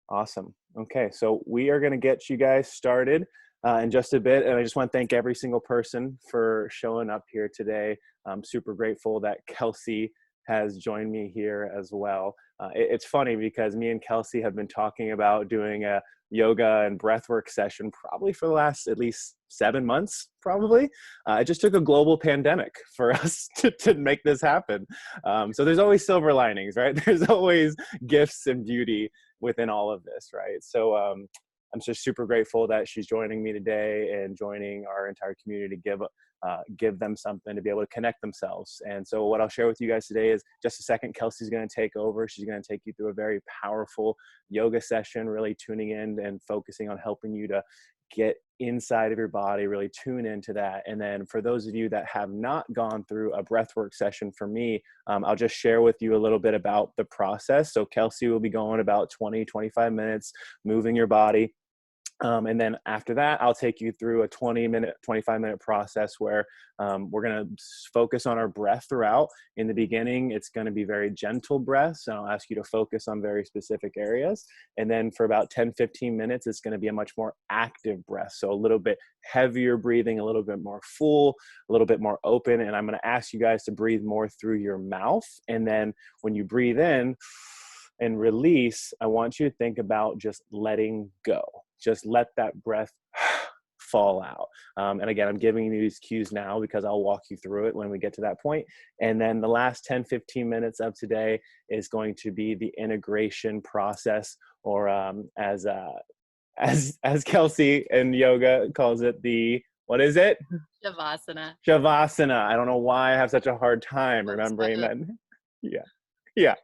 Awesome. Okay, so we are going to get you guys started in just a bit. And I just want to thank every single person for showing up here today. I'm super grateful that Kelsey has joined me here as well. It's funny because me and Kelsey have been talking about doing a yoga and breathwork session probably for the last at least 7 months, probably. It just took a global pandemic for us to make this happen. So there's always silver linings, right? There's always gifts and beauty within all of this, right? So I'm just super grateful that she's joining me today and joining our entire community to give them something to be able to connect themselves. And so what I'll share with you guys today is just a second, Kelsey's going to take over. She's going to take you through a very powerful yoga session, really tuning in and focusing on helping you to get inside of your body, really tune into that. And then for those of you that have not gone through a breathwork session for me, I'll just share with you a little bit about the process. So Kelsey will be going about 20-25 minutes, moving your body. And then after that, I'll take you through a 25-minute process where we're going to focus on our breath throughout. In the beginning, it's going to be very gentle breaths, and I'll ask you to focus on very specific areas. And then for about 10-15 minutes, it's going to be a much more active breath. So a little bit heavier breathing, a little bit more full, a little bit more open. And I'm going to ask you guys to breathe more through your mouth. And then when you breathe in and release, I want you to think about just letting go. Just let that breath fall out. And again, I'm giving you these cues now because I'll walk you through it when we get to that point. And then the last 10-15 minutes of today is going to be the integration process, or as Kelsey in yoga calls it, what is it? Shavasana. Shavasana. I don't know why I have such a hard time remembering that. Yeah. Yeah.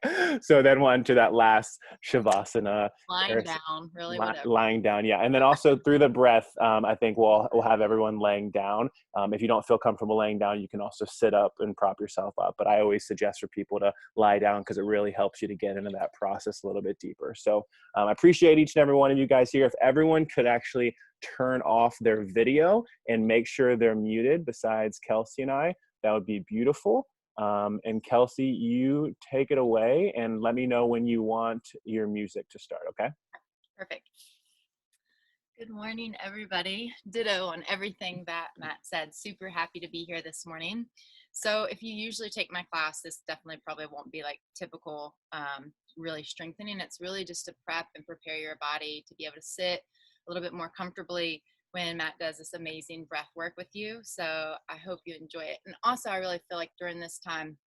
So then one to that last Shavasana. Lying down, really, whatever. Lying down, yeah. And then also through the breath, I think we'll have everyone laying down. If you don't feel comfortable laying down, you can also sit up and prop yourself up. But I always suggest for people to lie down because it really helps you to get into that process a little bit deeper. So I appreciate each and every one of you guys here. If everyone could actually turn off their video and make sure they're muted besides Kelsey and I, that would be beautiful. And Kelsey, you take it away and let me know when you want your music to start, okay? Perfect. Good morning, everybody. Ditto on everything that Matt said. Super happy to be here this morning. So if you usually take my class, this definitely probably won't be like typical really strengthening. It's really just to prep and prepare your body to be able to sit a little bit more comfortably when Matt does this amazing breath work with you. So I hope you enjoy it. And also, I really feel like during this time,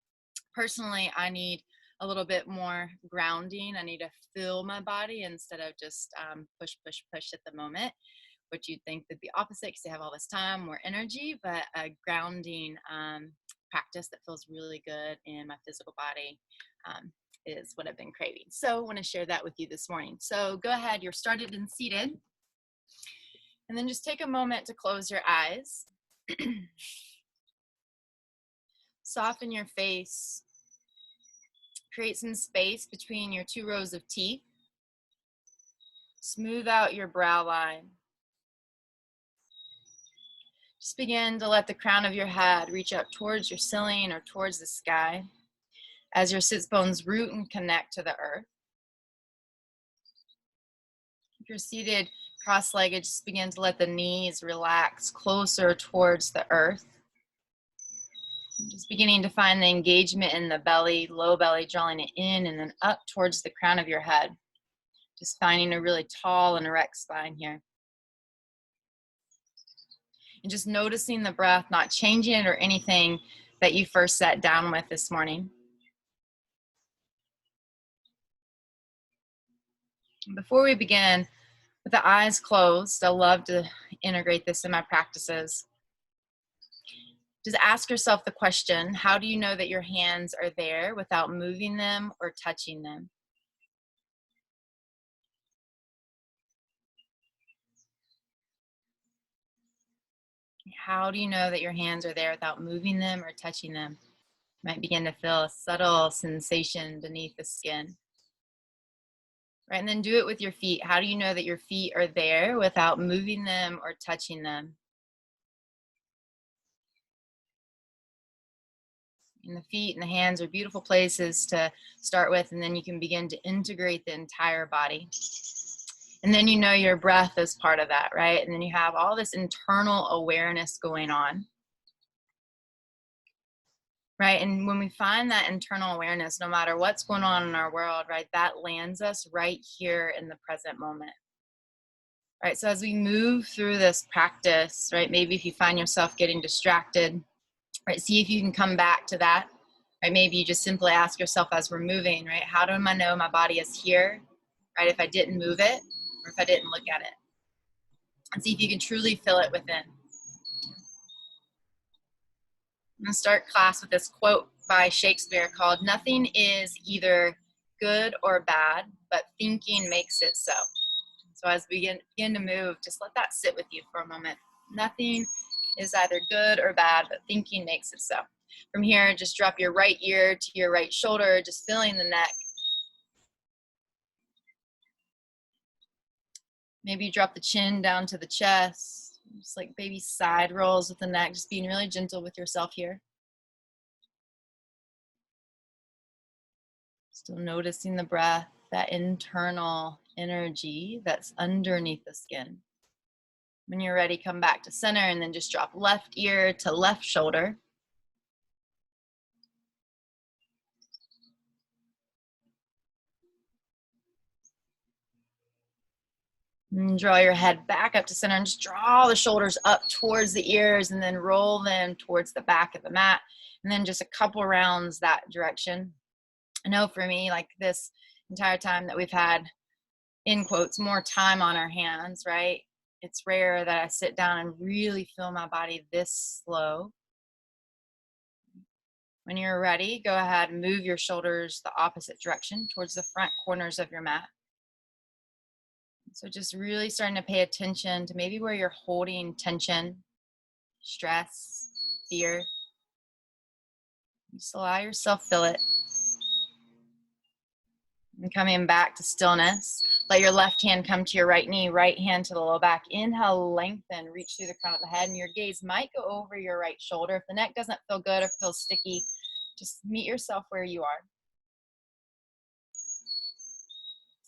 personally, I need a little bit more grounding. I need to feel my body instead of just push, push, push at the moment, which you'd think would be opposite because they have all this time, more energy, but a grounding practice that feels really good in my physical body is what I've been craving. So I want to share that with you this morning. So go ahead, you're started and seated. And then just take a moment to close your eyes. Soften your face. Create some space between your 2 rows of teeth. Smooth out your brow line. Just begin to let the crown of your head reach up towards your ceiling or towards the sky as your sits bones root and connect to the earth. If you're seated cross-legged, just begin to let the knees relax closer towards the earth. Just beginning to find the engagement in the belly, low belly, drawing it in and then up towards the crown of your head. Just finding a really tall and erect spine here. And just noticing the breath, not changing it or anything that you first sat down with this morning. Before we begin, with the eyes closed, I love to integrate this in my practices. Just ask yourself the question, how do you know that your hands are there without moving them or touching them? How do you know that your hands are there without moving them or touching them? You might begin to feel a subtle sensation beneath the skin. Right, and then do it with your feet. How do you know that your feet are there without moving them or touching them? And the feet and the hands are beautiful places to start with, and then you can begin to integrate the entire body. And then you know your breath is part of that, right? And then you have all this internal awareness going on, right? And when we find that internal awareness, no matter what's going on in our world, right, that lands us right here in the present moment. Right, so as we move through this practice, right, maybe if you find yourself getting distracted, right, see if you can come back to that. Right, maybe you just simply ask yourself as we're moving, right, how do I know my body is here, right, if I didn't move it or if I didn't look at it? And see if you can truly feel it within. I'm going to start class with this quote by Shakespeare called, "Nothing is either good or bad, but thinking makes it so." So as we begin to move, just let that sit with you for a moment. Nothing is either good or bad, but thinking makes it so. From here, just drop your right ear to your right shoulder, just feeling the neck. Maybe drop the chin down to the chest, just like baby side rolls with the neck, just being really gentle with yourself here. Still noticing the breath, that internal energy that's underneath the skin. When you're ready, come back to center and then just drop left ear to left shoulder. And draw your head back up to center and just draw the shoulders up towards the ears and then roll them towards the back of the mat. And then just a couple rounds that direction. I know for me, like this entire time that we've had, in quotes, more time on our hands, right? It's rare that I sit down and really feel my body this slow. When you're ready, go ahead and move your shoulders the opposite direction towards the front corners of your mat. So just really starting to pay attention to maybe where you're holding tension, stress, fear. Just allow yourself feel it. And coming back to stillness, let your left hand come to your right knee, right hand to the low back. Inhale, lengthen, reach through the crown of the head, and your gaze might go over your right shoulder. If the neck doesn't feel good or feels sticky, just meet yourself where you are.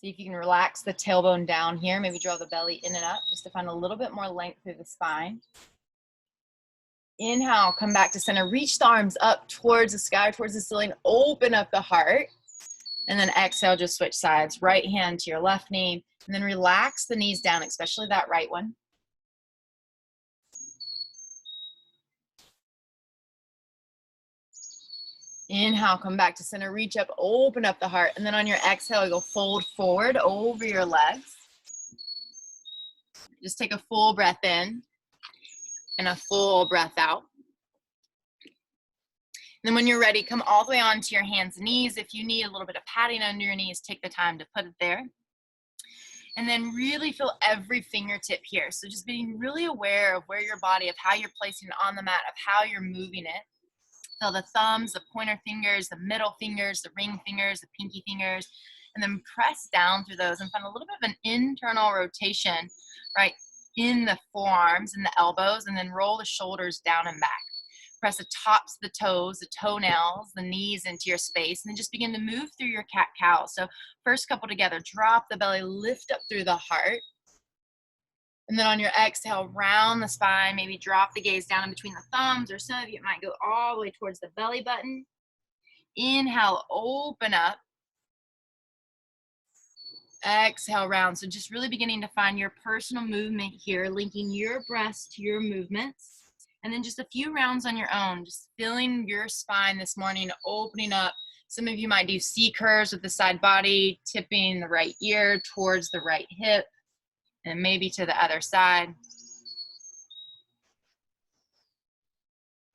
See if you can relax the tailbone down here. Maybe draw the belly in and up just to find a little bit more length through the spine. Inhale, come back to center. Reach the arms up towards the sky, towards the ceiling. Open up the heart. And then exhale, just switch sides. Right hand to your left knee. And then relax the knees down, especially that right one. Inhale, come back to center. Reach up, open up the heart. And then on your exhale, you'll fold forward over your legs. Just take a full breath in and a full breath out. And then when you're ready, come all the way onto your hands and knees. If you need a little bit of padding under your knees, take the time to put it there. And then really feel every fingertip here. So just being really aware of where your body, of how you're placing it on the mat, of how you're moving it. Feel the thumbs, the pointer fingers, the middle fingers, the ring fingers, the pinky fingers, and then press down through those and find a little bit of an internal rotation, right, in the forearms and the elbows, and then roll the shoulders down and back. Press the tops of the toes, the toenails, the knees into your space, and then just begin to move through your cat-cow. So first couple together, drop the belly, lift up through the heart. And then on your exhale, round the spine, maybe drop the gaze down in between the thumbs, or some of you might go all the way towards the belly button. Inhale, open up. Exhale, round. So just really beginning to find your personal movement here, linking your breaths to your movements. And then just a few rounds on your own, just feeling your spine this morning, opening up. Some of you might do C curves with the side body, tipping the right ear towards the right hip, and maybe to the other side.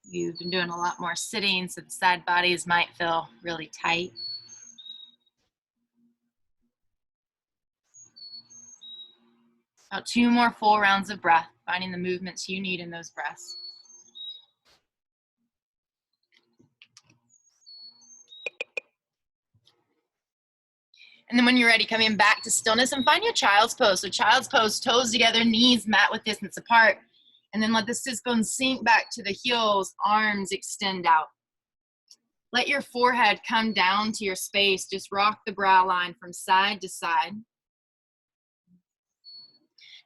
You've been doing a lot more sitting, so the side bodies might feel really tight. About 2 more full rounds of breath, finding the movements you need in those breaths. And then when you're ready, coming back to stillness and find your child's pose. So child's pose, toes together, knees mat width distance apart. And then let the sit bones sink back to the heels, arms extend out. Let your forehead come down to your space. Just rock the brow line from side to side.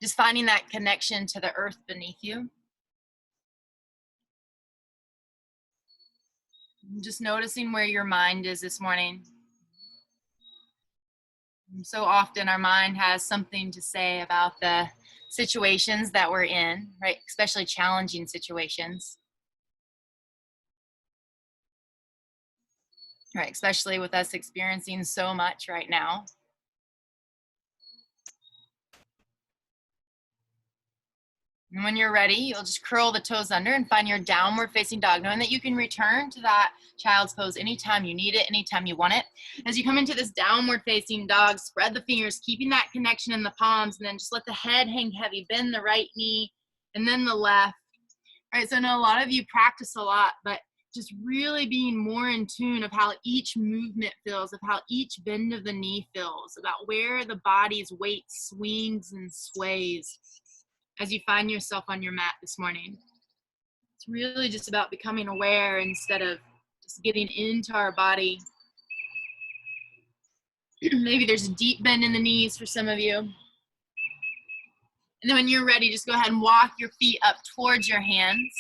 Just finding that connection to the earth beneath you. Just noticing where your mind is this morning. So often our mind has something to say about the situations that we're in, right? Especially challenging situations. Right, especially with us experiencing so much right now. And when you're ready, you'll just curl the toes under and find your downward facing dog, knowing that you can return to that child's pose anytime you need it, anytime you want it. As you come into this downward facing dog, spread the fingers, keeping that connection in the palms, and then just let the head hang heavy. Bend the right knee and then the left. All right, so I know a lot of you practice a lot, but just really being more in tune of how each movement feels, of how each bend of the knee feels, about where the body's weight swings and sways as you find yourself on your mat this morning. It's really just about becoming aware instead of just getting into our body. Maybe there's a deep bend in the knees for some of you. And then when you're ready, just go ahead and walk your feet up towards your hands.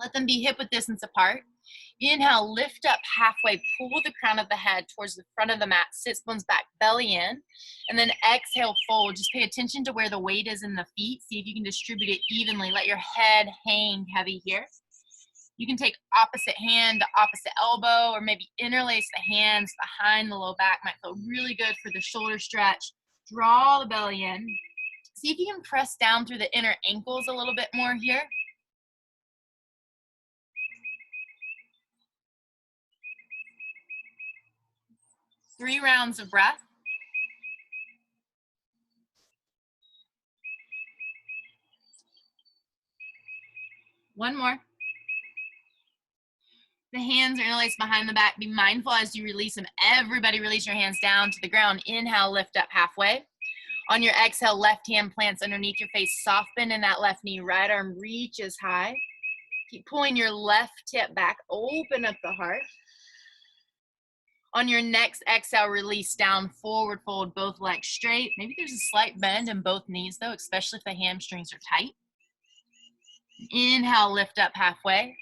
Let them be hip width distance apart. Inhale, lift up halfway, pull the crown of the head towards the front of the mat, sits bones back, belly in, and then exhale, fold. Just pay attention to where the weight is in the feet. See if you can distribute it evenly. Let your head hang heavy here. You can take opposite hand to opposite elbow, or maybe interlace the hands behind the low back. Might feel really good for the shoulder stretch. Draw the belly in. See if you can press down through the inner ankles a little bit more here. 3 rounds of breath. One more. The hands are interlaced behind the back. Be mindful as you release them. Everybody release your hands down to the ground. Inhale, lift up halfway. On your exhale, left hand plants underneath your face. Soft bend in that left knee. Right arm reaches high. Keep pulling your left hip back. Open up the heart. On your next exhale, release down, forward fold, both legs straight. Maybe there's a slight bend in both knees though, especially if the hamstrings are tight. Inhale, lift up halfway.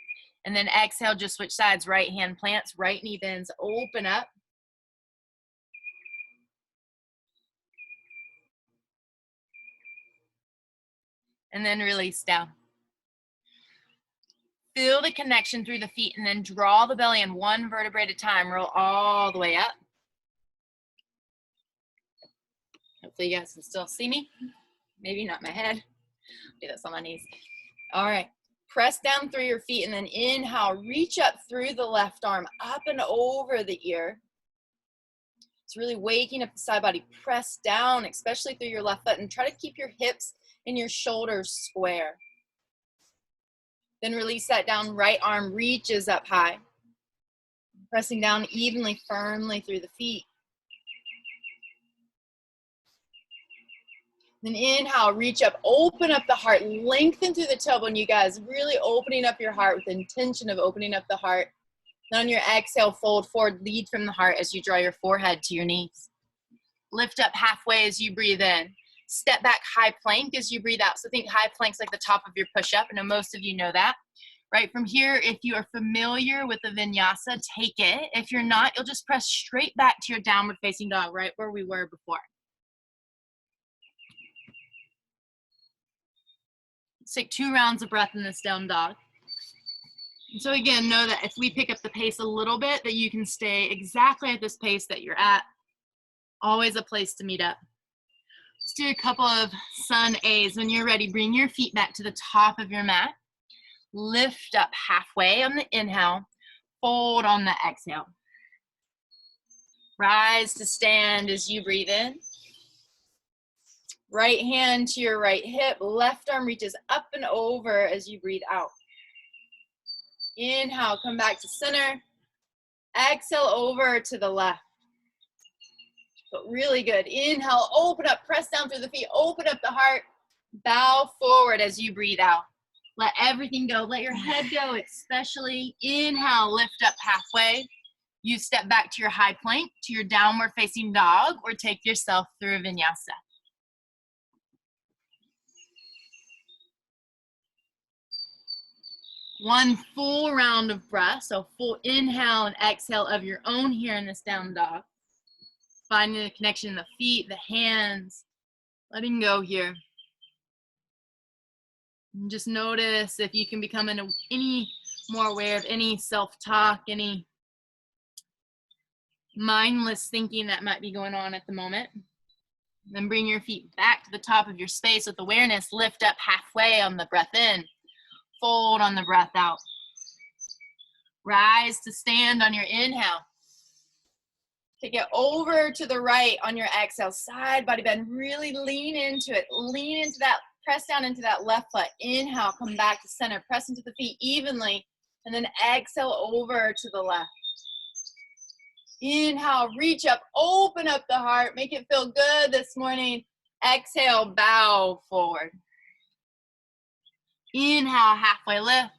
And then exhale, just switch sides. Right hand plants, right knee bends, open up. And then release down. Feel the connection through the feet and then draw the belly in one vertebrae at a time. Roll all the way up. Hopefully you guys can still see me. Maybe not my head. Do this on my knees. All right. Press down through your feet and then inhale. Reach up through the left arm, up and over the ear. It's really waking up the side body. Press down, especially through your left foot, and try to keep your hips and your shoulders square. Then release that down. Right arm reaches up high. Pressing down evenly, firmly through the feet. Then inhale, reach up, open up the heart, lengthen through the tailbone, you guys. Really opening up your heart with the intention of opening up the heart. Then on your exhale, fold forward, lead from the heart as you draw your forehead to your knees. Lift up halfway as you breathe in. Step back, high plank as you breathe out. So think high plank's like the top of your push-up. I know most of you know that. Right from here, if you are familiar with the vinyasa, take it. If you're not, you'll just press straight back to your downward facing dog, right where we were before. Let's take 2 rounds of breath in this down dog. And so again, know that if we pick up the pace a little bit, that you can stay exactly at this pace that you're at. Always a place to meet up. Let's do a couple of sun A's. When you're ready, bring your feet back to the top of your mat. Lift up halfway on the inhale. Fold on the exhale. Rise to stand as you breathe in. Right hand to your right hip. Left arm reaches up and over as you breathe out. Inhale, come back to center. Exhale over to the left. But really good. Inhale, open up, press down through the feet, open up the heart. Bow forward as you breathe out. Let everything go. Let your head go, especially. Inhale, lift up halfway. You step back to your high plank, to your downward facing dog, or take yourself through a vinyasa. One full round of breath, so full inhale and exhale of your own here in this down dog. Finding the connection in the feet, the hands, letting go here. And just notice if you can become any more aware of any self-talk, any mindless thinking that might be going on at the moment. Then bring your feet back to the top of your space with awareness. Lift up halfway on the breath in. Fold on the breath out. Rise to stand on your inhale. Take it over to the right on your exhale. Side body bend. Really lean into it. Lean into that. Press down into that left foot. Inhale. Come back to center. Press into the feet evenly. And then exhale over to the left. Inhale. Reach up. Open up the heart. Make it feel good this morning. Exhale. Bow forward. Inhale. Halfway lift.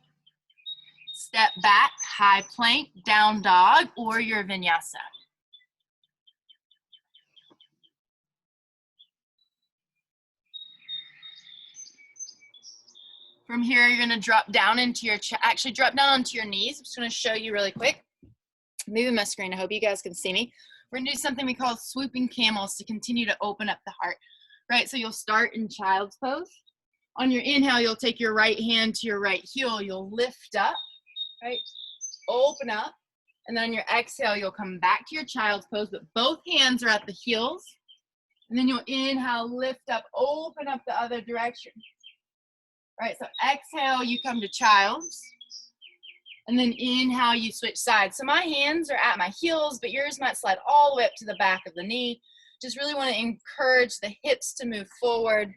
Step back, high plank, down dog, or your vinyasa. From here, you're gonna drop down into your chest, actually drop down onto your knees. I'm just gonna show you really quick. Moving my screen, I hope you guys can see me. We're gonna do something we call swooping camels to continue to open up the heart, right? So you'll start in child's pose. On your inhale, you'll take your right hand to your right heel. You'll lift up, right? Open up, and then on your exhale, you'll come back to your child's pose, but both hands are at the heels, and then you'll inhale, lift up, open up the other direction. All right, so exhale, you come to child's, and then inhale, you switch sides. So my hands are at my heels, but yours might slide all the way up to the back of the knee. Just really want to encourage the hips to move forward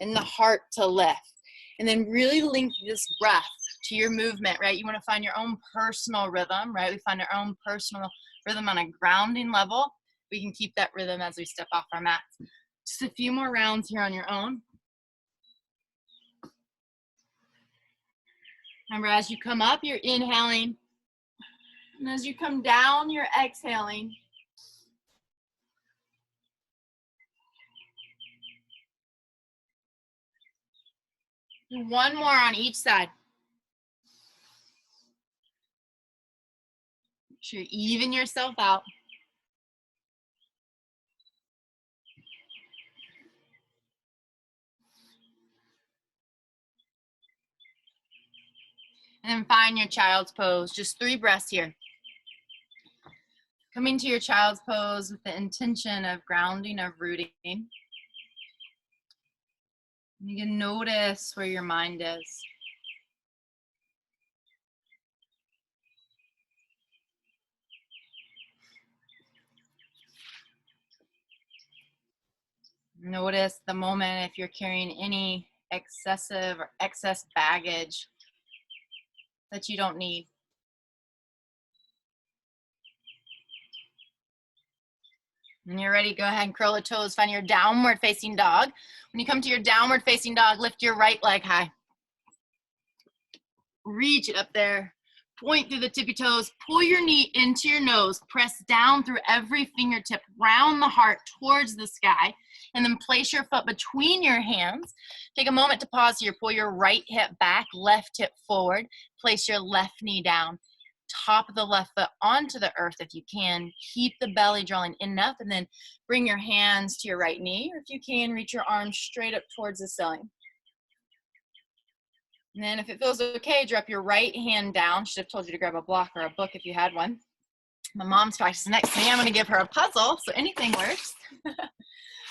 and the heart to lift, and then really link this breath to your movement, right? You want to find your own personal rhythm, right? We find our own personal rhythm on a grounding level. We can keep that rhythm as we step off our mats. Just a few more rounds here on your own. Remember, as you come up, you're inhaling. And as you come down, you're exhaling. Do one more on each side. Make sure you even yourself out. And then find your child's pose. Just 3 breaths here. Coming to your child's pose with the intention of grounding, of rooting. You can notice where your mind is. Notice the moment if you're carrying any excessive or excess baggage that you don't need. When you're ready, go ahead and curl the toes. Find your downward facing dog. When you come to your downward facing dog, lift your right leg high. Reach it up there. Point through the tippy toes. Pull your knee into your nose. Press down through every fingertip. Round the heart towards the sky. And then place your foot between your hands. Take a moment to pause here. Pull your right hip back, left hip forward. Place your left knee down. Top of the left foot onto the earth if you can. Keep the belly drawing enough, and then bring your hands to your right knee, or if you can, reach your arms straight up towards the ceiling. And then if it feels okay, drop your right hand down. Should have told you to grab a block or a book if you had one. My mom's practicing next to me. I'm going to give her a puzzle, so anything works. All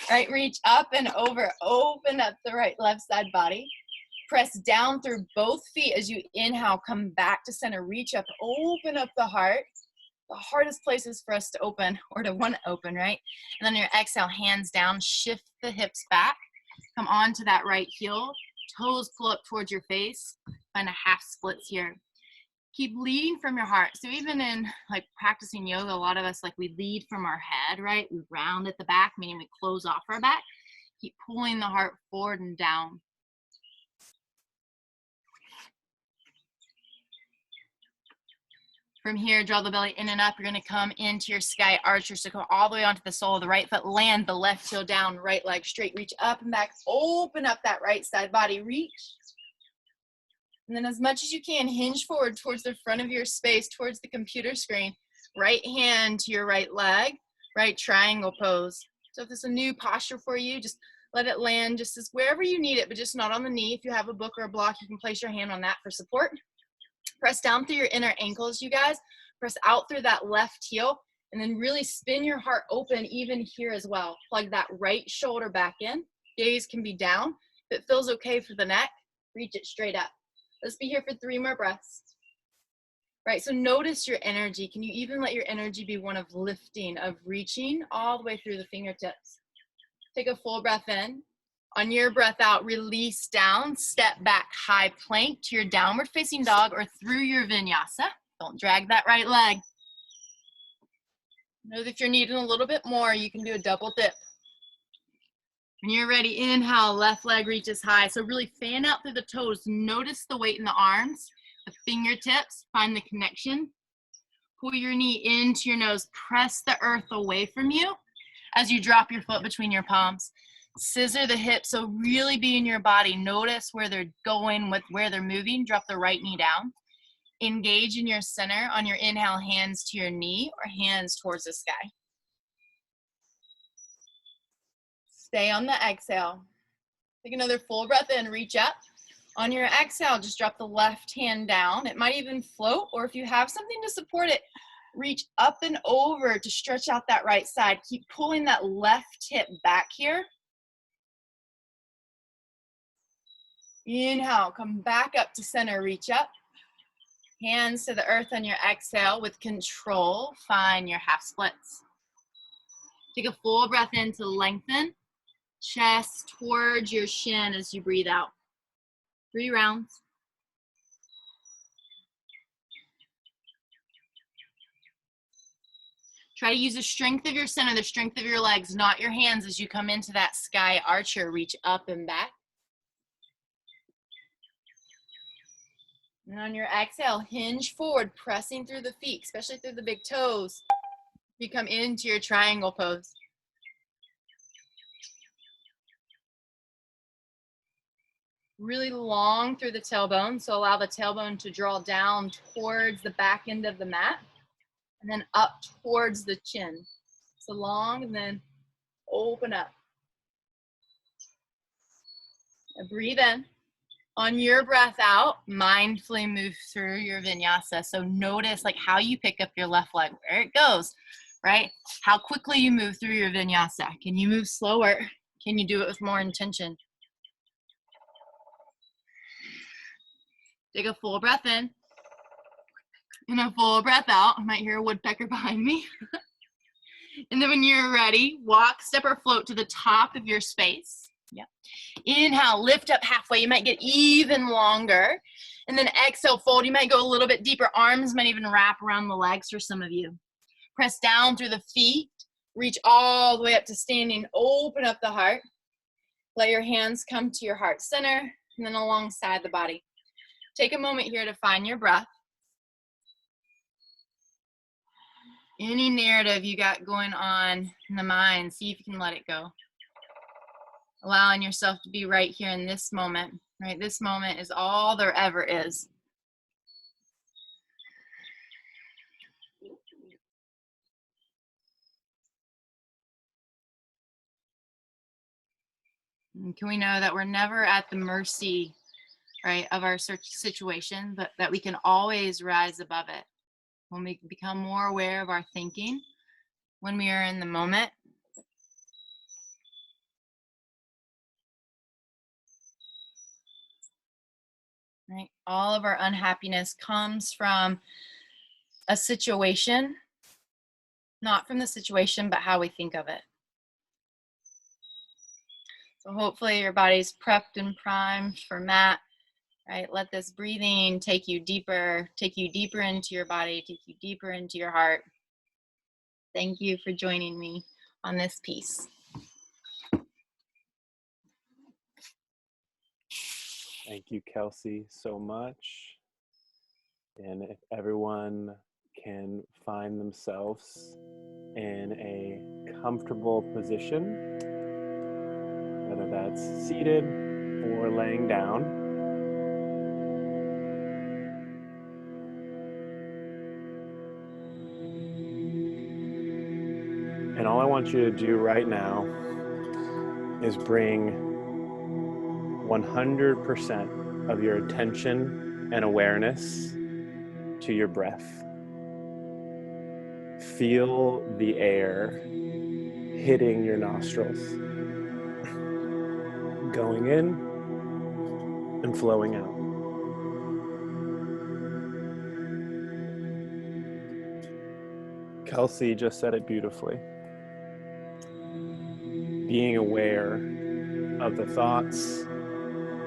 right, reach up and over. Open up the right, left side body. Press down through both feet as you inhale. Come back to center. Reach up. Open up the heart. The hardest places for us to open, or to want to open, right? And then your exhale, hands down. Shift the hips back. Come onto that right heel. Toes pull up towards your face. Find a half splits here. Keep leading from your heart. So even in like practicing yoga, a lot of us, like, we lead from our head, right? We round at the back, meaning we close off our back. Keep pulling the heart forward and down. From here, draw the belly in and up. You're going to come into your sky archer. So go all the way onto the sole of the right foot. Land the left heel down, right leg straight. Reach up and back. Open up that right side body. Reach. And then as much as you can, hinge forward towards the front of your space, towards the computer screen. Right hand to your right leg, right triangle pose. So if this is a new posture for you, just let it land just as wherever you need it, but just not on the knee. If you have a book or a block, you can place your hand on that for support. Press down through your inner ankles, you guys. Press out through that left heel, and then really spin your heart open even here as well. Plug that right shoulder back in. Gaze can be down. If it feels okay for the neck, reach it straight up. Let's be here for 3 more breaths. Right, so notice your energy. Can you even let your energy be one of lifting, of reaching all the way through the fingertips? Take a full breath in. On your breath out, release down, step back, high plank to your downward facing dog or through your vinyasa. Don't drag that right leg. Know that if you're needing a little bit more, you can do a double dip. When you're ready, inhale, left leg reaches high. So really fan out through the toes. Notice the weight in the arms, the fingertips, find the connection. Pull your knee into your nose. Press the earth away from you as you drop your foot between your palms. Scissor the hips, so really be in your body. Notice where they're going, with where they're moving. Drop the right knee down. Engage in your center. On your inhale, hands to your knee or hands towards the sky. Stay on the exhale. Take another full breath in, reach up. On your exhale, just drop the left hand down. It might even float, or if you have something to support it, reach up and over to stretch out that right side. Keep pulling that left hip back here. Inhale, come back up to center, reach up. Hands to the earth on your exhale. With control, find your half splits. Take a full breath in to lengthen. Chest towards your shin as you breathe out. 3 rounds. Try to use the strength of your center, the strength of your legs, not your hands as you come into that sky archer. Reach up and back. And on your exhale, hinge forward, pressing through the feet, especially through the big toes. You come into your triangle pose. Really long through the tailbone, so allow the tailbone to draw down towards the back end of the mat and then up towards the chin. So long and then open up. And breathe in. On your breath out, mindfully move through your vinyasa. So notice like how you pick up your left leg, where it goes, right? How quickly you move through your vinyasa. Can you move slower? Can you do it with more intention? Take a full breath in and a full breath out. I might hear a woodpecker behind me. And then when you're ready, walk, step, or float to the top of your space. Yeah. Inhale, lift up halfway. You might get even longer. And then exhale, fold. You might go a little bit deeper. Arms might even wrap around the legs for some of you. Press down through the feet. Reach all the way up to standing. Open up the heart. Let your hands come to your heart center and then alongside the body. Take a moment here to find your breath. Any narrative you got going on in the mind, see if you can let it go. Allowing yourself to be right here in this moment, right? This moment is all there ever is. And can we know that we're never at the mercy, right, of our situation, but that we can always rise above it. When we become more aware of our thinking, when we are in the moment, right? All of our unhappiness comes from a situation, not from the situation, but how we think of it. So hopefully your body's prepped and primed for mat, right? Let this breathing take you deeper into your body, take you deeper into your heart. Thank you for joining me on this piece. Thank you, Kelsey, so much. And if everyone can find themselves in a comfortable position, whether that's seated or laying down, want you to do right now is bring 100% of your attention and awareness to your breath. Feel the air hitting your nostrils, going in and flowing out. Kelsey just said it beautifully. Being aware of the thoughts,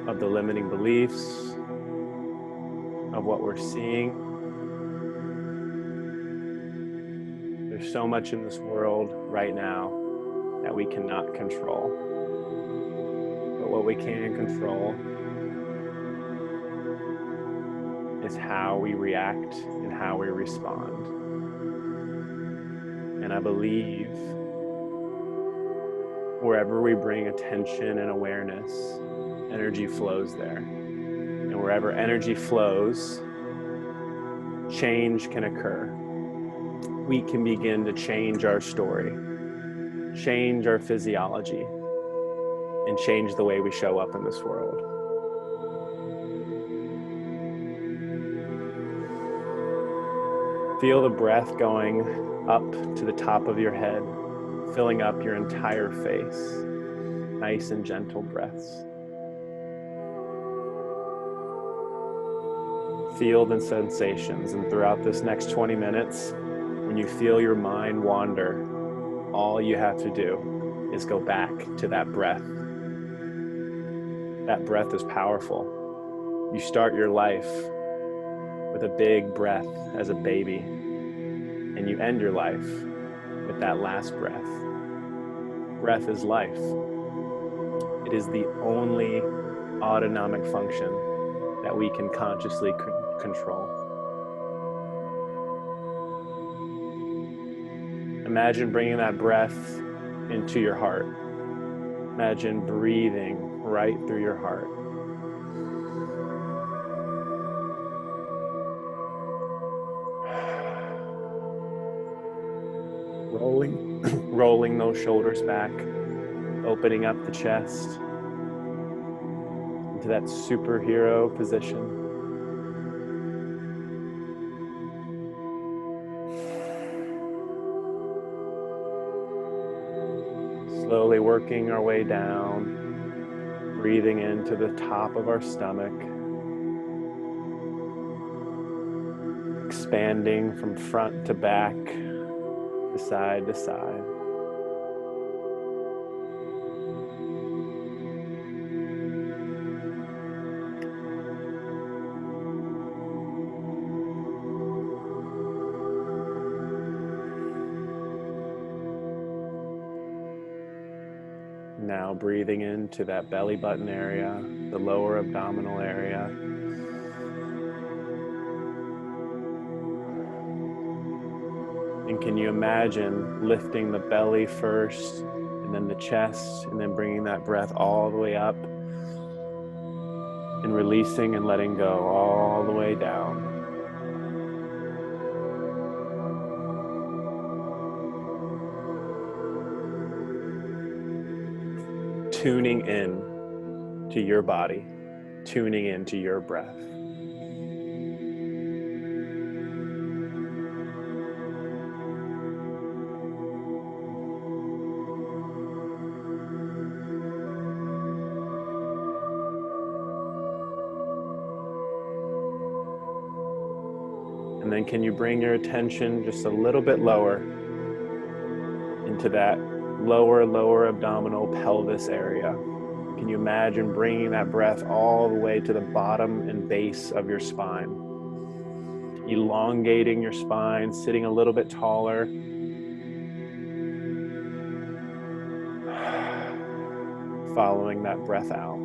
of the limiting beliefs, of what we're seeing. There's so much in this world right now that we cannot control. But what we can control is how we react and how we respond. And I believe wherever we bring attention and awareness, energy flows there. And wherever energy flows, change can occur. We can begin to change our story, change our physiology, and change the way we show up in this world. Feel the breath going up to the top of your head, filling up your entire face. Nice and gentle breaths. Feel the sensations, and throughout this next 20 minutes, when you feel your mind wander, all you have to do is go back to that breath. That breath is powerful. You start your life with a big breath as a baby, and you end your life with that last breath. Breath is life. It is the only autonomic function that we can consciously control. Imagine bringing that breath into your heart. Imagine breathing right through your heart. Rolling those shoulders back, opening up the chest into that superhero position. Slowly working our way down, breathing into the top of our stomach, expanding from front to back, to side to side. Now breathing into that belly button area, the lower abdominal area. And can you imagine lifting the belly first, and then the chest, and then bringing that breath all the way up, and releasing and letting go all the way down. Tuning in to your body, tuning into your breath. And then can you bring your attention just a little bit lower into that lower abdominal pelvis area? Can you imagine bringing that breath all the way to the bottom and base of your spine? Elongating your spine, sitting a little bit taller. Following that breath out.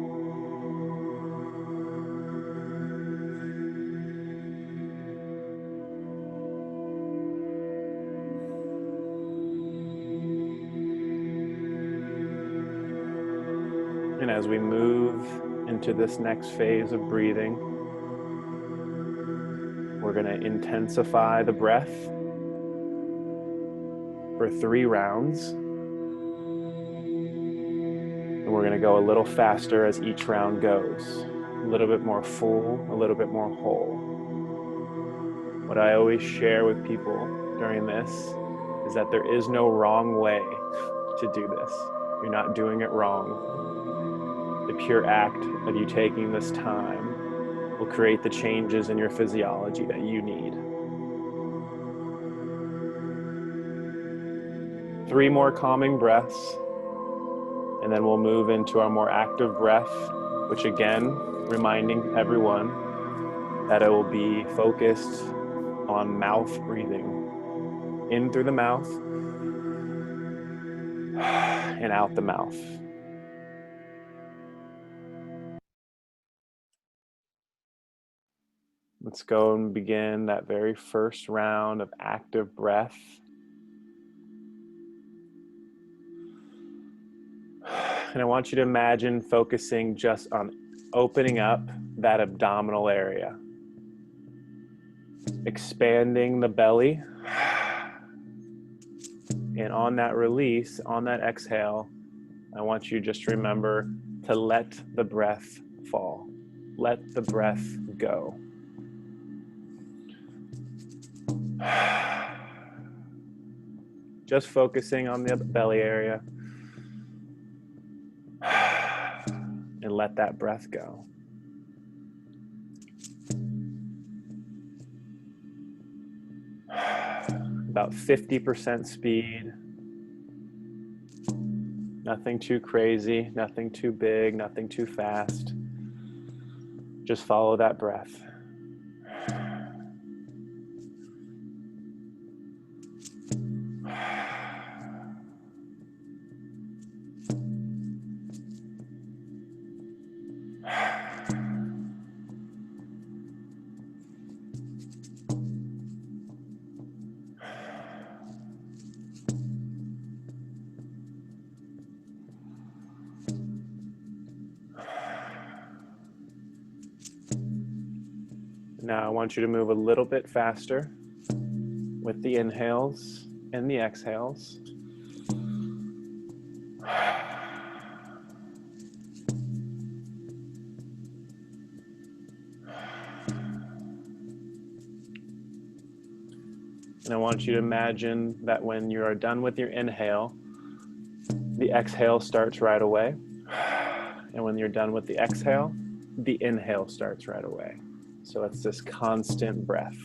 And as we move into this next phase of breathing, we're going to intensify the breath for 3 rounds. And we're going to go a little faster as each round goes. A little bit more full, a little bit more whole. What I always share with people during this is that there is no wrong way to do this. You're not doing it wrong. The pure act of you taking this time will create the changes in your physiology that you need. 3 more calming breaths, and then we'll move into our more active breath, which again, reminding everyone that it will be focused on mouth breathing. In through the mouth and out the mouth. Let's go and begin that very first round of active breath. And I want you to imagine focusing just on opening up that abdominal area, expanding the belly, and on that release, on that exhale, I want you just to remember to let the breath fall. Let the breath go. Just focusing on the belly area and let that breath go. About 50% speed. Nothing too crazy, nothing too big, nothing too fast. Just follow that breath. Now I want you to move a little bit faster with the inhales and the exhales. And I want you to imagine that when you are done with your inhale, the exhale starts right away. And when you're done with the exhale, the inhale starts right away. So it's this constant breath.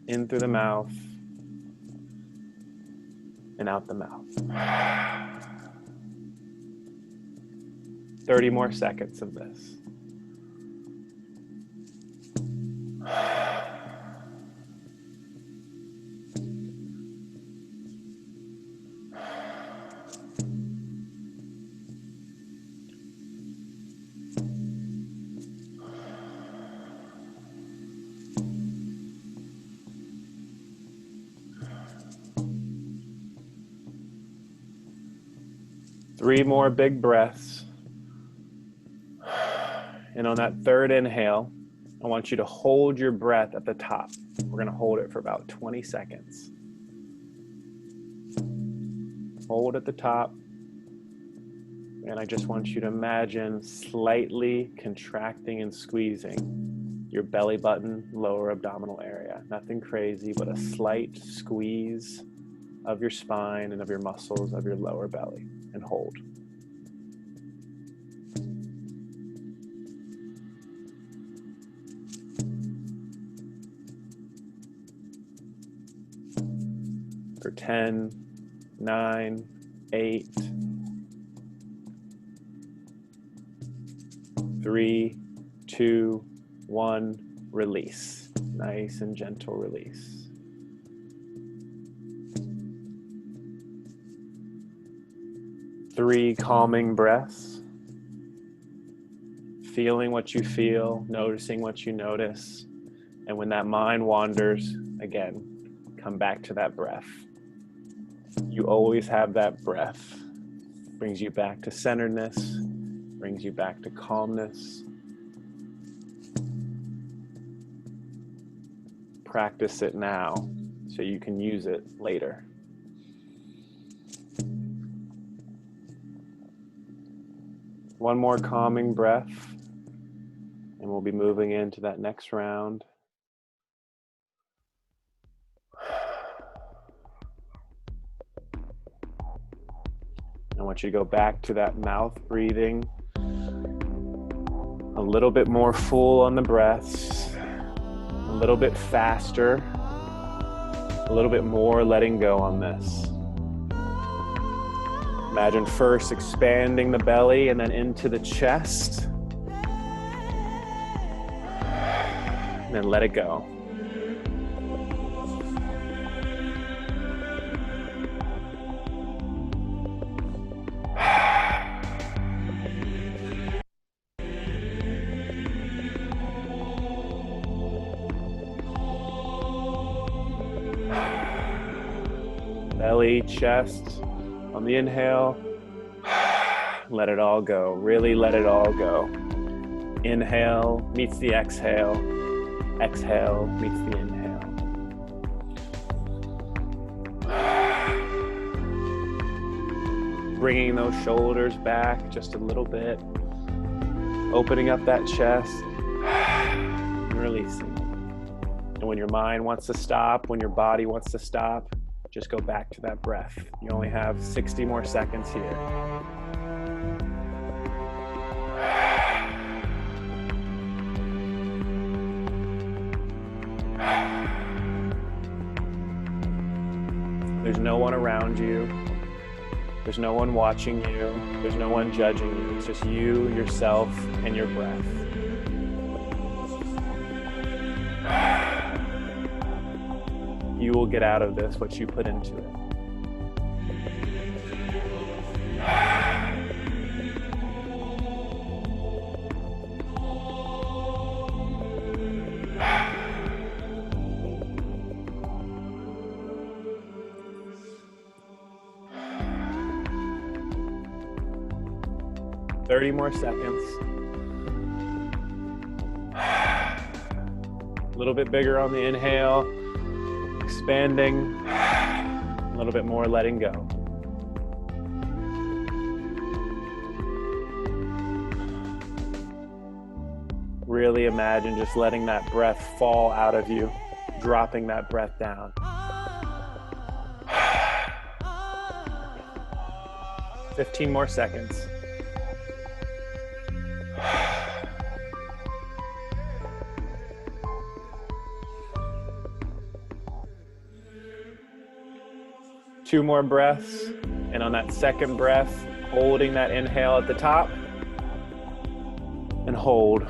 In through the mouth and out the mouth. 30 more seconds of this. Three more big breaths. And on that third inhale, I want you to hold your breath at the top. We're going to hold it for about 20 seconds. Hold at the top. And I just want you to imagine slightly contracting and squeezing your belly button, lower abdominal area. Nothing crazy, but a slight squeeze of your spine and of your muscles of your lower belly. And hold. For 10, 9, 8, 3, 2, 1, release. Nice and gentle release. Three calming breaths. Feeling what you feel, noticing what you notice. And when that mind wanders, again, come back to that breath. You always have that breath. Brings you back to centeredness, brings you back to calmness. practice it now so you can use it later. One more calming breath, and we'll be moving into that next round. I want you to go back to that mouth breathing, a little bit more full on the breaths, a little bit faster, a little bit more letting go on this. Imagine first expanding the belly and then into the chest, and then let it go. Belly, chest, on the inhale, let it all go. Really let it all go. Inhale meets the exhale. Exhale meets the inhale. Bringing those shoulders back just a little bit. Opening up that chest. And releasing. And when your mind wants to stop, when your body wants to stop, just go back to that breath. You only have 60 more seconds here. There's no one around you. There's no one watching you. There's no one judging you. It's just you, yourself, and your breath. You will get out of this what you put into it. Thirty more seconds. A little bit bigger on the inhale. Expanding, a little bit more letting go. Really imagine just letting that breath fall out of you, dropping that breath down. 15 more seconds. Two more breaths, and on that second breath, holding that inhale at the top, and hold.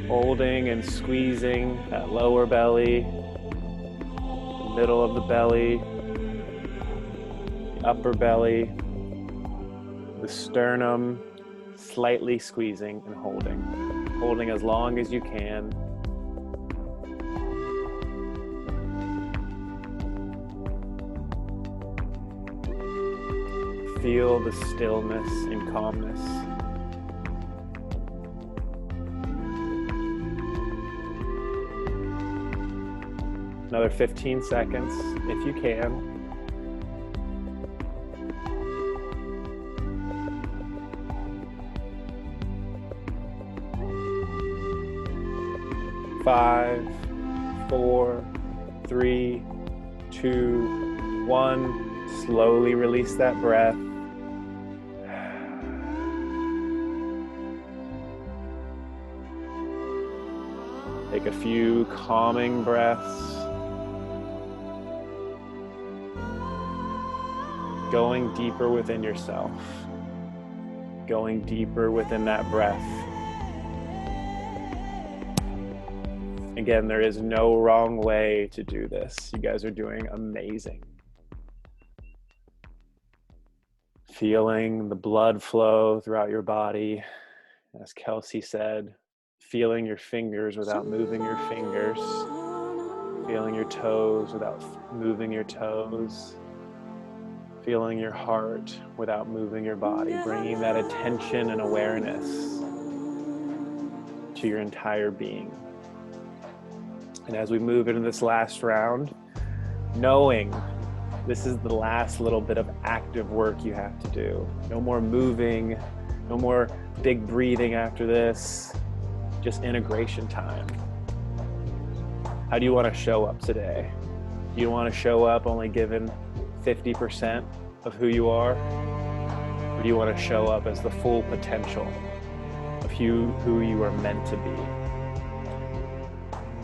Holding and squeezing that lower belly, the middle of the belly, the upper belly, the sternum, slightly squeezing and holding. Holding as long as you can. Feel the stillness and calmness. Another 15 seconds, if you can. 5, 4, 3, 2, 1. Slowly release that breath. Take a few calming breaths. Going deeper within yourself. Going deeper within that breath. Again, there is no wrong way to do this. You guys are doing amazing. Feeling the blood flow throughout your body. As Kelsey said, feeling your fingers without moving your fingers. Feeling your toes without moving your toes. Feeling your heart without moving your body. Bringing that attention and awareness to your entire being. And as we move into this last round, knowing this is the last little bit of active work you have to do. No more moving, no more big breathing after this, just integration time. How do you want to show up today? Do you want to show up only given 50% of who you are? Or do you want to show up as the full potential of who you are meant to be?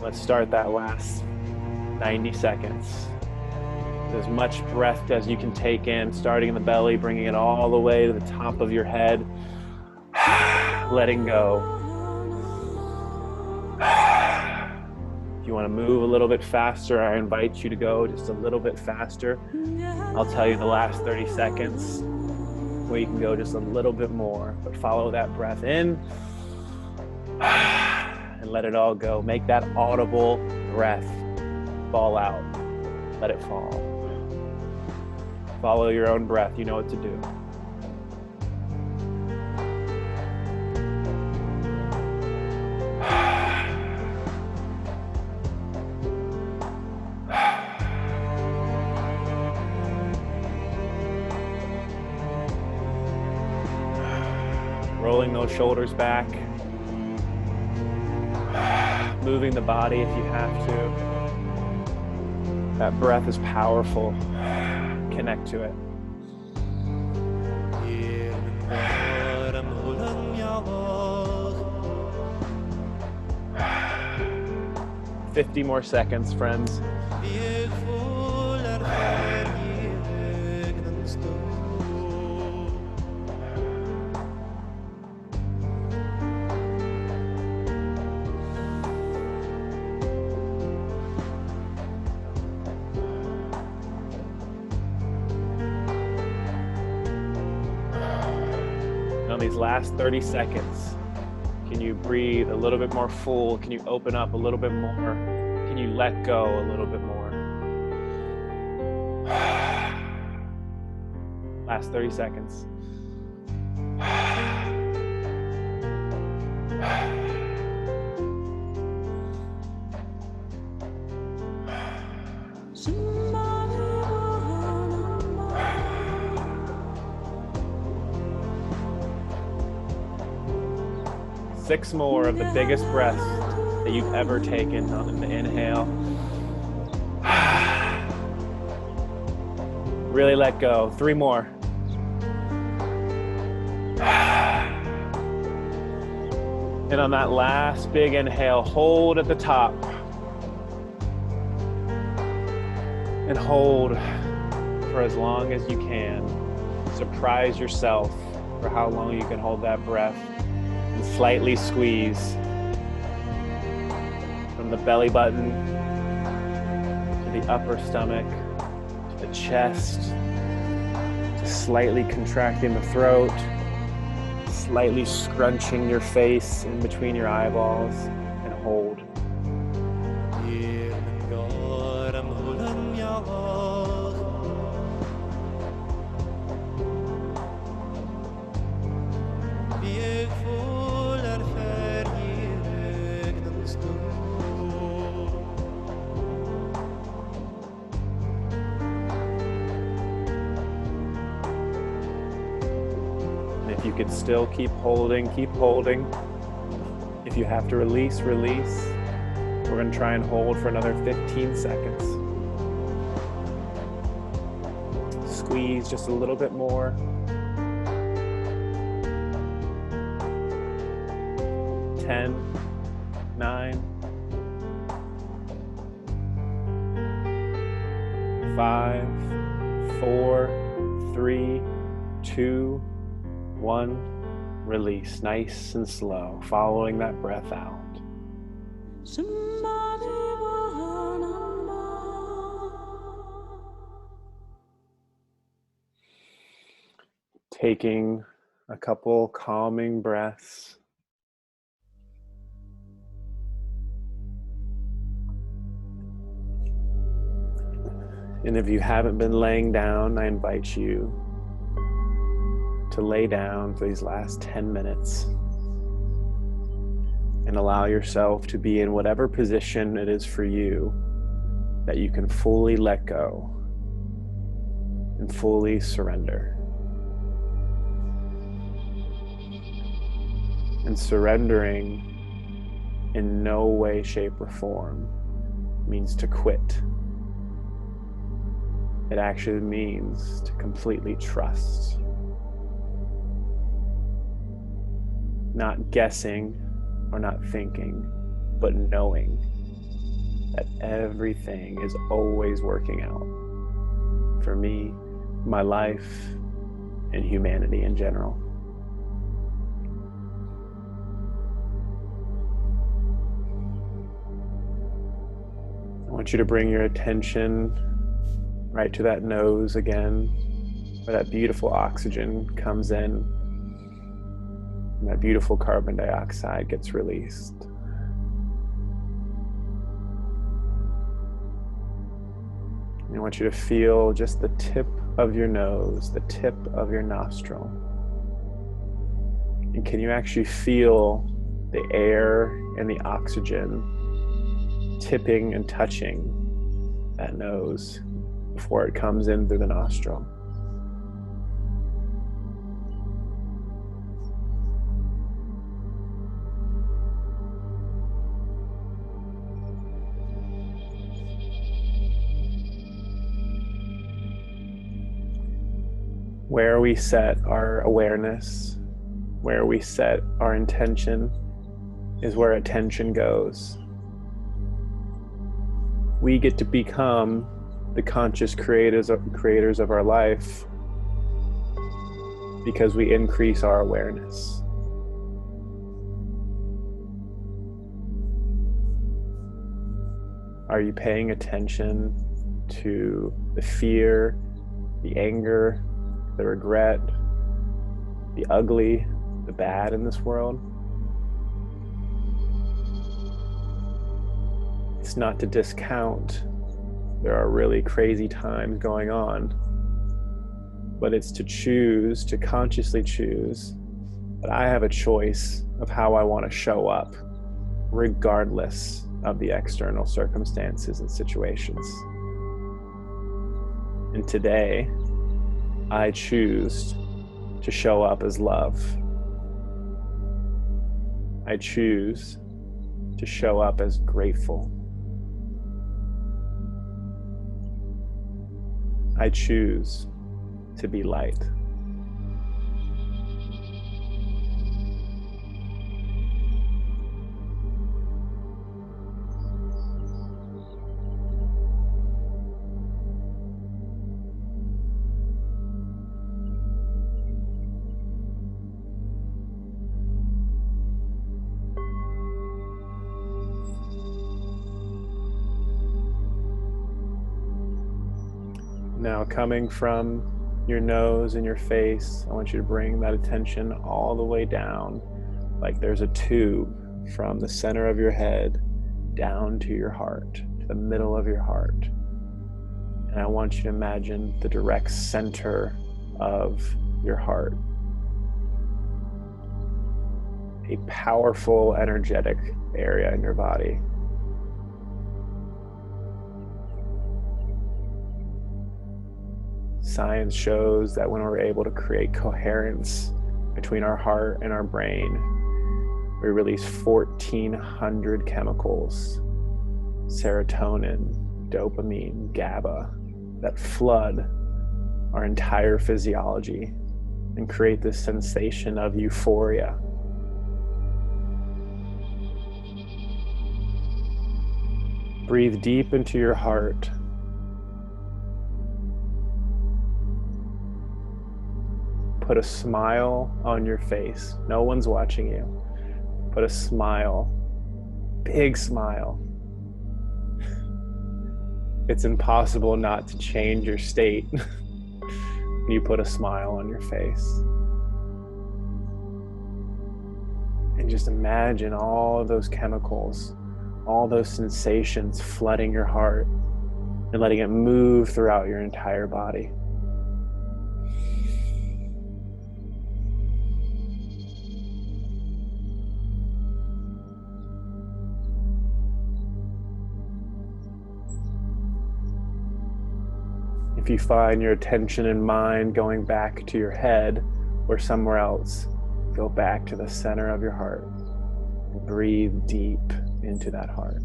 Let's start that last 90 seconds. As much breath as you can take in, starting in the belly, bringing it all the way to the top of your head, letting go. If you want to move a little bit faster, I invite you to go just a little bit faster. I'll tell you the last 30 seconds where you can go just a little bit more, but follow that breath in and let it all go. Make that audible breath fall out. Let it fall. Follow your own breath. You know what to do. Rolling those shoulders back. Moving the body if you have to. That breath is powerful. Connect to it. 50 more seconds, friends. These last 30 seconds, can you breathe a little bit more full? Can you open up a little bit more? Can you let go a little bit more? Last 30 seconds. Six more of the biggest breaths that you've ever taken on the inhale. Really let go. 3 more. And on that last big inhale, hold at the top. And hold for as long as you can. Surprise yourself for how long you can hold that breath. And slightly squeeze from the belly button to the upper stomach, to the chest, to slightly contracting the throat, slightly scrunching your face in between your eyeballs, and hold. If you can still keep holding, keep holding. If you have to release, release. We're going to try and hold for another 15 seconds. Squeeze just a little bit more. 10, 9, 5, 4, 3, 2, 1, release, nice and slow, following that breath out. Taking a couple calming breaths. And if you haven't been laying down, I invite you to lay down for these last 10 minutes and and allow yourself to be in whatever position it is for you that you can fully let go and fully surrender. And surrendering in no way, shape, or form means to quit. It actually means to completely trust. Not guessing or not thinking, but knowing that everything is always working out for me, my life, and humanity in general. I want you to bring your attention right to that nose again, where that beautiful oxygen comes in and that beautiful carbon dioxide gets released. And I want you to feel just the tip of your nose, the tip of your nostril. And can you actually feel the air and the oxygen tipping and touching that nose before it comes in through the nostril? Where we set our awareness, where we set our intention, is where attention goes. We get to become the conscious creators of our life because we increase our awareness. Are you paying attention to the fear, the anger, the regret, the ugly, the bad in this world? It's not to discount there are really crazy times going on, but it's to choose, to consciously choose that I have a choice of how I want to show up, regardless of the external circumstances and situations. And today, I choose to show up as love. I choose to show up as grateful. I choose to be light. Now, coming from your nose and your face, I want you to bring that attention all the way down, like there's a tube from the center of your head down to your heart, to the middle of your heart. And I want you to imagine the direct center of your heart. A powerful, energetic area in your body. Science shows that when we're able to create coherence between our heart and our brain, we release 1,400 chemicals, serotonin, dopamine, GABA, that flood our entire physiology and create this sensation of euphoria. Breathe deep into your heart. Put a smile on your face. No one's watching you. Put a smile, big smile. It's impossible not to change your state when you put a smile on your face. And just imagine all of those chemicals, all those sensations flooding your heart and letting it move throughout your entire body. If you find your attention and mind going back to your head or somewhere else, go back to the center of your heart and breathe deep into that heart.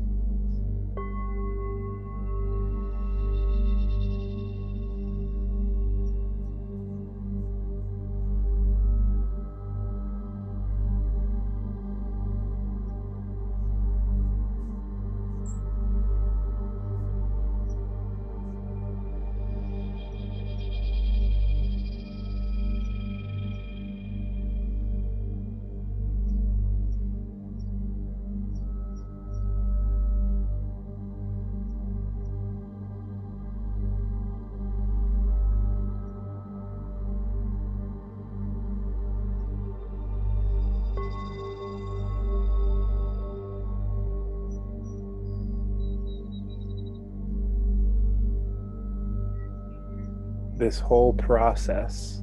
This whole process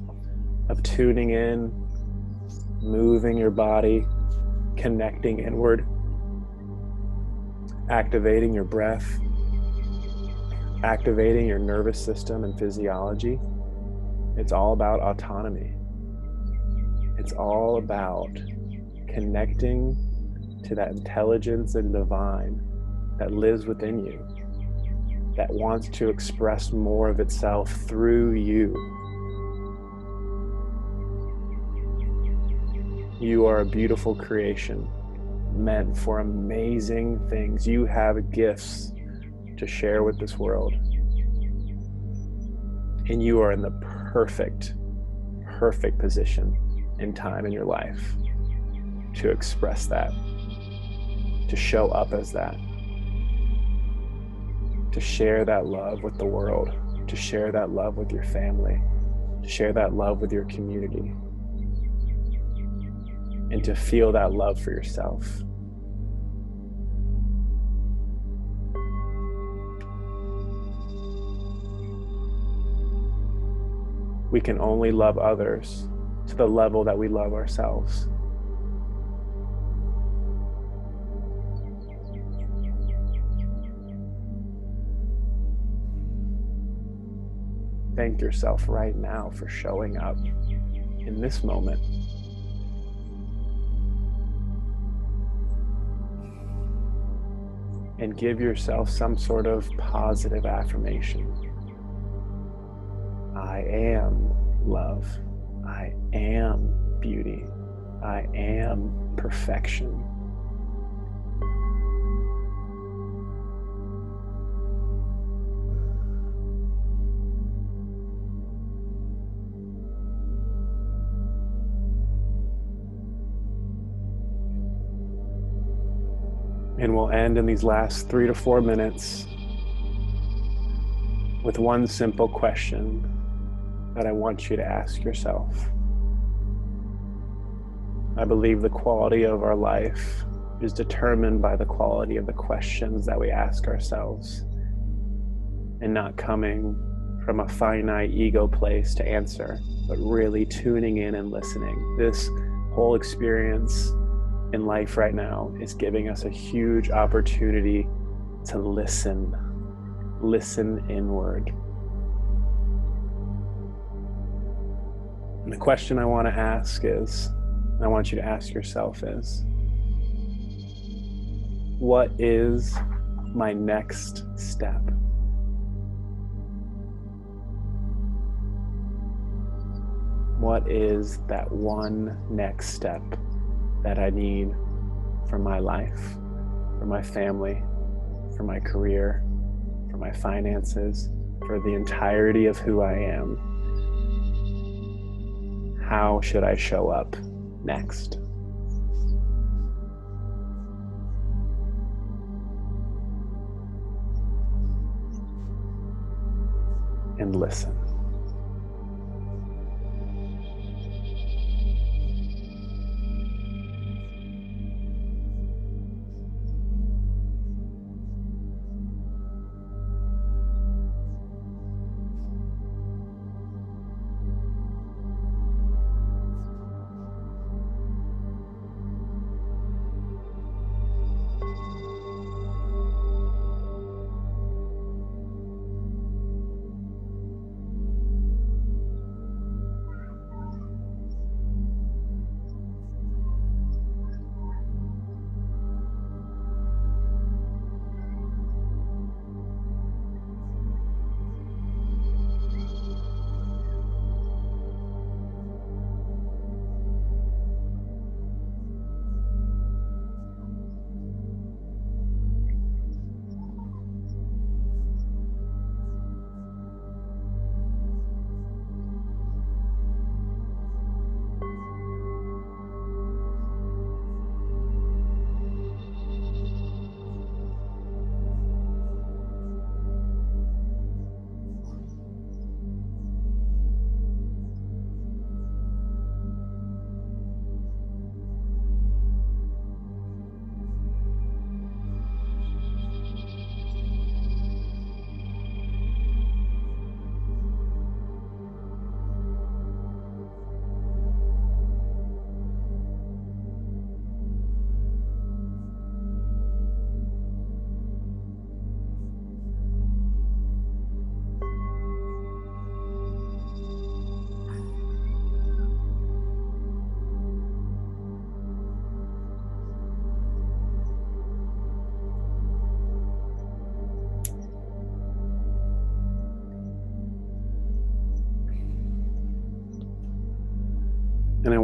of tuning in, moving your body, connecting inward, activating your breath, activating your nervous system and physiology. It's all about autonomy. It's all about connecting to that intelligence and divine that lives within you, that wants to express more of itself through you. You are a beautiful creation, meant for amazing things. You have gifts to share with this world. And you are in the perfect position in time in your life to express that, to show up as that, to share that love with the world, to share that love with your family, to share that love with your community, and to feel that love for yourself. We can only love others to the level that we love ourselves. Thank yourself right now for showing up in this moment. And give yourself some sort of positive affirmation. I am love. I am beauty. I am perfection. And we'll end in these last 3 to 4 minutes with one simple question that I want you to ask yourself. I believe the quality of our life is determined by the quality of the questions that we ask ourselves, and not coming from a finite ego place to answer, but really tuning in and listening. This whole experience in life right now is giving us a huge opportunity to listen inward. And the question I want to ask is, and I want you to ask yourself is, what is my next step? What is that one next step that I need for my life, for my family, for my career, for my finances, for the entirety of who I am? How should I show up next? And listen.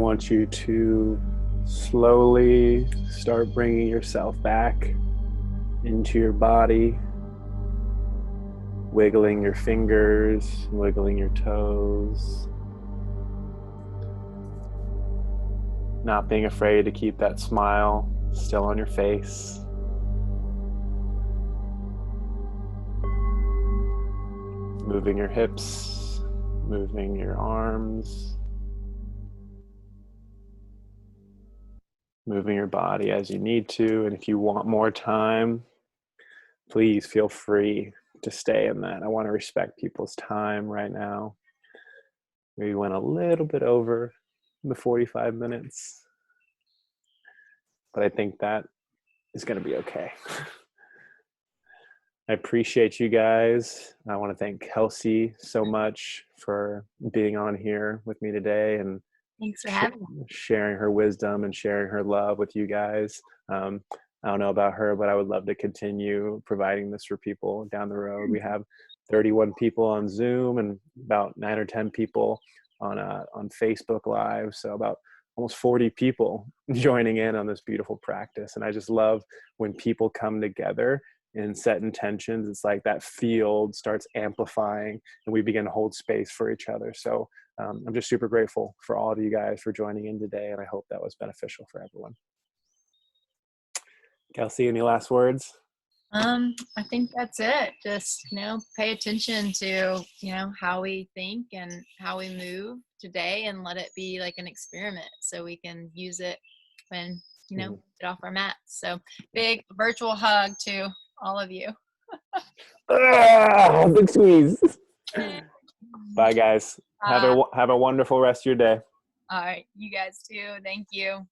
want you to slowly start bringing yourself back into your body, wiggling your fingers, wiggling your toes, not being afraid to keep that smile still on your face. Moving your hips, moving your arms, moving your body as you need to. And if you want more time, please feel free to stay in that. I want to respect people's time right now. We went a little bit over the 45 minutes, but I think that is going to be okay. I appreciate you guys. I want to thank Kelsey so much for being on here with me today and Thanks for having me. sharing her wisdom and sharing her love with you guys. I don't know about her, but I would love to continue providing this for people down the road. We have 31 people on Zoom and about 9 or 10 people on Facebook Live. So about almost 40 people joining in on this beautiful practice. And I just love when people come together and set intentions. It's like that field starts amplifying and we begin to hold space for each other. So I'm just super grateful for all of you guys for joining in today. And I hope that was beneficial for everyone. Kelsey, any last words? I think that's it. Just, pay attention to, how we think and how we move today and let it be like an experiment so we can use it when, get off our mats. So big virtual hug to all of you. Big squeeze. Bye, guys. Bye. Have a wonderful rest of your day. All right. You guys too. Thank you.